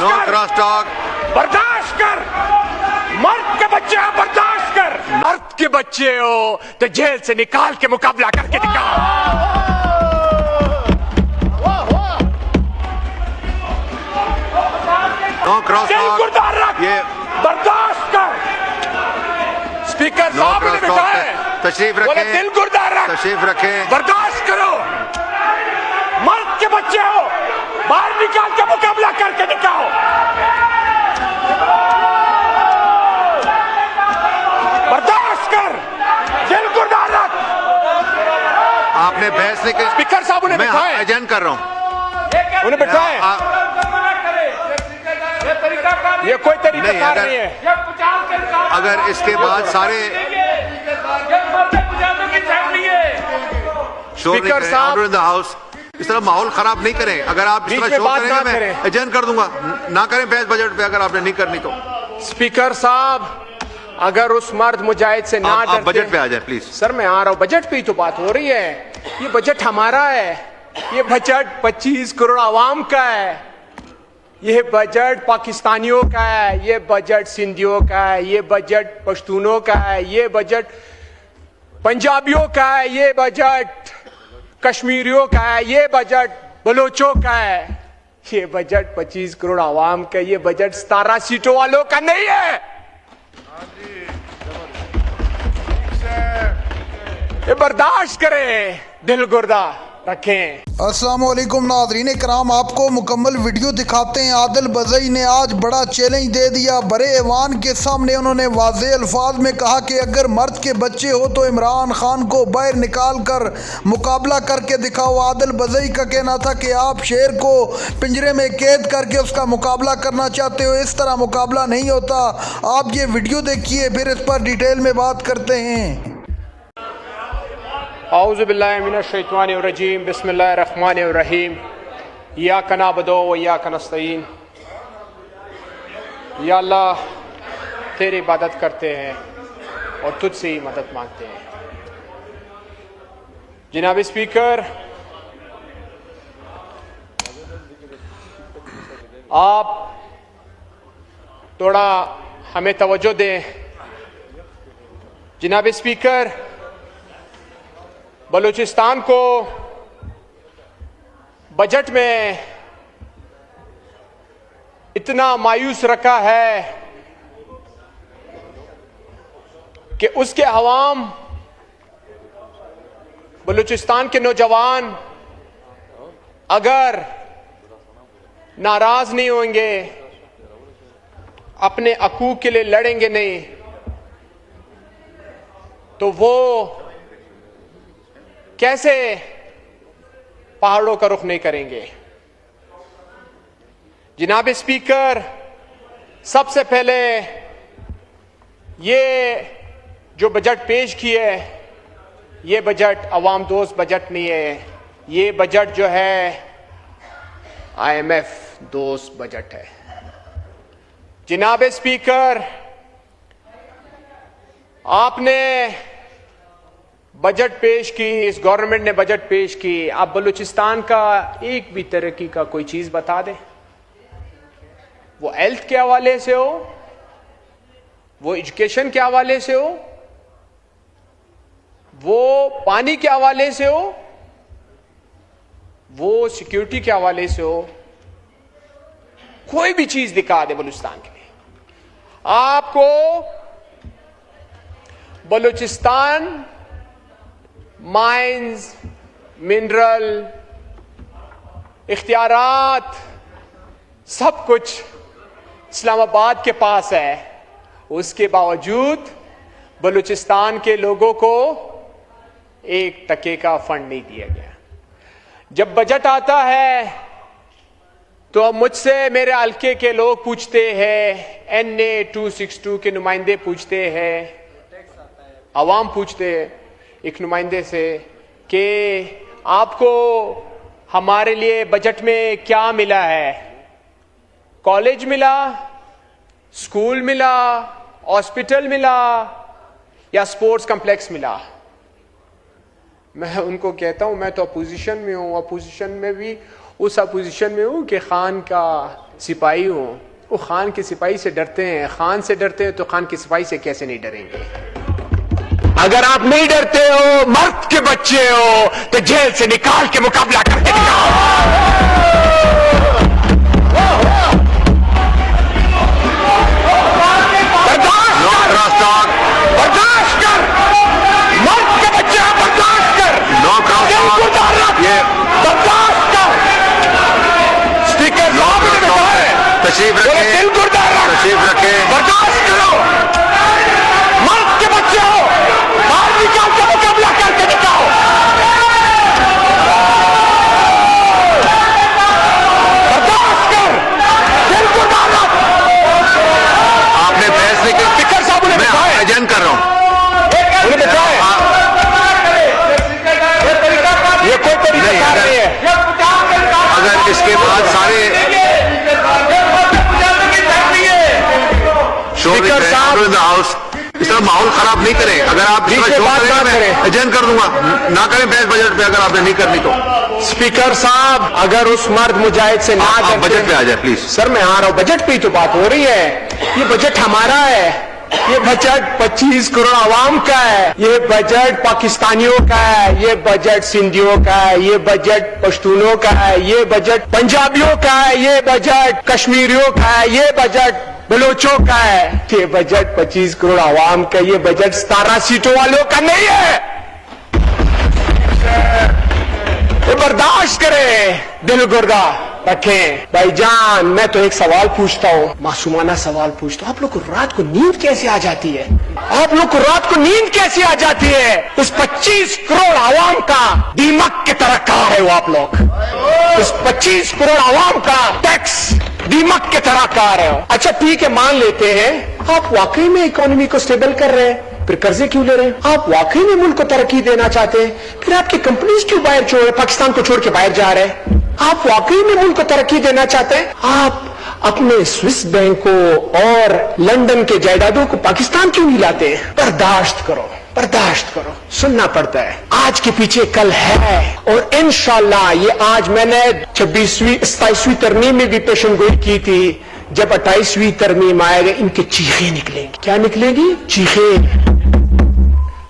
No cross talk. बर्दाश्त कर। मर्द के बच्चे हो, बर्दाश्त कर। मर्द के बच्चे हो तो जेल से निकाल के मुकाबला करके दिखाओ। No cross talk. ये बर्दाश्त कर। स्पीकर साहब ने बिठाए, तशरीफ रखें, दिल गुर्दार रख, तशरीफ रखें। बर्दाश्त करो। मर्द के बच्चे हो, बाहर निकाल के मुकाबला करके दिखाओ। बर्दाश्त कर, दिल गुर्दार रख। आपने बहस नहीं की। स्पीकर साहब उन्हें बिठाए, मैं अजन कर रहा हूँ, उन्हें बिठाए। ये कोई तरीका नहीं है। अगर इसके बाद सारे शोर नहीं करें ऑर्डर इन द हाउस, इस तरह माहौल खराब नहीं करें। अगर आप इस तरह शोर करेंगे मैं अजन कर दूंगा। ना करें बहस बजट पे, अगर आपने नहीं करनी तो। स्पीकर साहब, अगर उस मर्द मुजाहिद से ना आप बजट पे आ जाए प्लीज। सर मैं आ रहा हूँ, बजट पे ही तो बात हो रही है। ये बजट हमारा है, ये बजट 25 करोड़ आवाम का है, ये बजट पाकिस्तानियों का है, ये बजट सिंधियों का है, ये बजट पश्तूनों का है, ये बजट पंजाबियों का है, ये बजट कश्मीरियों का है, ये बजट बलोचों का है। ये बजट 25 करोड़ आवाम का, ये बजट 17 सीटों वालों का नहीं है। ये बर्दाश्त करें, दिल गुर्दा रखें। अस्सलामुअलैकुम नाज़रीन इकराम, आपको मुकम्मल वीडियो दिखाते हैं। आदिल बज़ई ने आज बड़ा चैलेंज दे दिया। बड़े ऐवान के सामने उन्होंने वाज़ेह अल्फाज में कहा कि अगर मर्द के बच्चे हो तो इमरान खान को बाहर निकाल कर मुकाबला करके दिखाओ। आदिल बज़ई का कहना था कि आप शेर को पिंजरे में कैद करके उसका मुकाबला करना चाहते हो, इस तरह मुकाबला नहीं होता। आप ये वीडियो देखिए, फिर इस पर डिटेल में बात करते हैं। औज़ु बिल्लाहि मिनश शैतानिर रजीम, बिस्मिल्लाहिर रहमानिर रहीम। इय्याक नअबुदु व इय्याक नस्तईन। या अल्लाह, तेरी इबादत करते हैं और तुझसे ही मदद मांगते हैं। जनाब स्पीकर, आप थोड़ा हमें तवज्जो दें। जनाब स्पीकर, बलूचिस्तान को बजट में इतना मायूस रखा है कि उसके अवाम, बलूचिस्तान के नौजवान अगर नाराज नहीं होंगे, अपने हकूक के लिए लड़ेंगे नहीं, तो वो कैसे पहाड़ों का रुख नहीं करेंगे। जनाब स्पीकर, सबसे पहले ये जो बजट पेश किए है, ये बजट अवाम दोस्त बजट नहीं है। ये बजट जो है IMF दोस्त बजट है। जनाब स्पीकर, आपने बजट पेश की, इस गवर्नमेंट ने बजट पेश की। आप बलूचिस्तान का एक भी तरक्की का कोई चीज बता दें, वो हेल्थ के हवाले से हो, वो एजुकेशन के हवाले से हो, वो पानी के हवाले से हो, वो सिक्योरिटी के हवाले से हो, कोई भी चीज दिखा दे बलूचिस्तान के लिए। आपको बलूचिस्तान माइंस, मिनरल, इख्तियारात, सब कुछ इस्लामाबाद के पास है। उसके बावजूद बलूचिस्तान के लोगों को एक टके का फंड नहीं दिया गया। जब बजट आता है तो अब मुझसे मेरे हल्के के लोग पूछते हैं, NA 262 के नुमाइंदे पूछते हैं, अवाम पूछते हैं एक नुमाइंदे से कि आपको हमारे लिए बजट में क्या मिला है? कॉलेज मिला, स्कूल मिला, हॉस्पिटल मिला या स्पोर्ट्स कॉम्प्लेक्स मिला? मैं उनको कहता हूं मैं तो अपोजिशन में हूं, अपोजिशन में भी उस अपोजिशन में हूं कि खान का सिपाही हूं, वो खान के सिपाही से डरते हैं, खान से डरते हैं तो खान के सिपाही से कैसे नहीं डरेंगे? अगर आप नहीं डरते हो, मर्द के बच्चे हो, तो जेल से निकाल के मुकाबला करके दिखाओ। बर्दाश्त कर, मर्द के बच्चे हो, बर्दाश्त कर, बर्दाश्त कर। स्पीकर साहब ने कहा है, तशरीफ रखें, दिल गुर्दार रख, तशरीफ रखें। बर्दाश्त करो, मर्द के बच्चे हो, बाहर निकाल के मुकाबला करके दिखाओ। बर्दाश्त कर, दिल गुर्दार रख। आपने बहस नहीं की, स्पीकर साहब ने मैं बताया, अजन कर रहा हूं। उन्हें बताया ये कोई तरीका नहीं है। अगर इसके बाद सारे स्पीकर साहब हाउस इस तरह माहौल खराब नहीं करें। अगर आप इस तरह बीच में शोर बात ना करेंगे, मैं करें। अजन कर दूंगा। ना करें बहस बजट पे, अगर आपने नहीं करनी तो। स्पीकर साहब, अगर उस मर्द मुजाहिद से ना आप डरते- बजट पे आ जाए प्लीज। सर मैं आ रहा हूं, बजट पे ही तो बात हो रही है। ये बजट हमारा है, ये बजट 25 करोड़ आवाम का है, ये बजट पाकिस्तानियों का है, ये बजट सिंधियों का है, ये बजट पश्तूनों का है, ये बजट पंजाबियों का है, ये बजट कश्मीरियों का है, ये बजट बलोचों का है। ये बजट 25 करोड़ आवाम का, ये बजट 17 सीटों वालों का नहीं है। ये बर्दाश्त करें, दिल गुर्दा रखें। भाईजान, मैं तो एक सवाल पूछता हूँ, मासूमाना सवाल पूछता हूँ, आप लोग को रात को नींद कैसे आ जाती है? आप लोग को रात को नींद कैसे आ जाती है? इस 25 करोड़ आवाम का दीमक की तरह कार है वो आप लोग। इस 25 करोड़ आवाम का टैक्स दीमक की तरह कार है। अच्छा ठीक है, मान लेते हैं आप वाकई में इकोनॉमी को स्टेबल कर रहे हैं, फिर कर्जे क्यों ले रहे हैं? आप वाकई में मुल्क को तरक्की देना चाहते हैं, फिर आपकी कंपनीज क्यों बाहर छोड़ रहे, पाकिस्तान को छोड़ के बाहर जा रहे हैं? आप वाकई में मुल्क को तरक्की देना चाहते हैं, आप अपने स्विस बैंकों और लंदन के जायदादों को पाकिस्तान क्यों नहीं लाते? बर्दाश्त करो, बर्दाश्त करो, सुनना पड़ता है। आज के पीछे कल है, और इंशाल्लाह ये आज मैंने 27वीं तरमीम में भी पेशन गोई की थी। जब 28वीं तरमीम आएगा, इनके चीखें निकलेंगी। क्या निकलेगी? चीखें।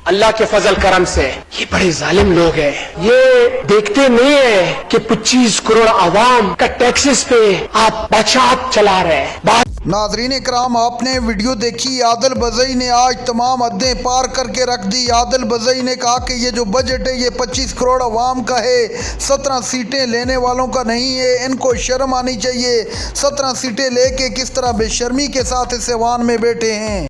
अल्लाह के फजल करम से ये बड़े जालिम लोग हैं, ये देखते नहीं है कि 25 करोड़ आवाम का टैक्सेस पे आप बचात चला रहे हैं। नाजरीन इकराम, आपने वीडियो देखी। आदिल बजई ने आज तमाम हदें पार करके रख दी। आदिल बजई ने कहा कि ये जो बजट है ये 25 करोड़ अवाम का है, 17 सीटें लेने वालों का नहीं है। इनको शर्म आनी चाहिए, 17 सीटें लेके किस तरह बेशर्मी के साथ इस ऐवान में बैठे हैं।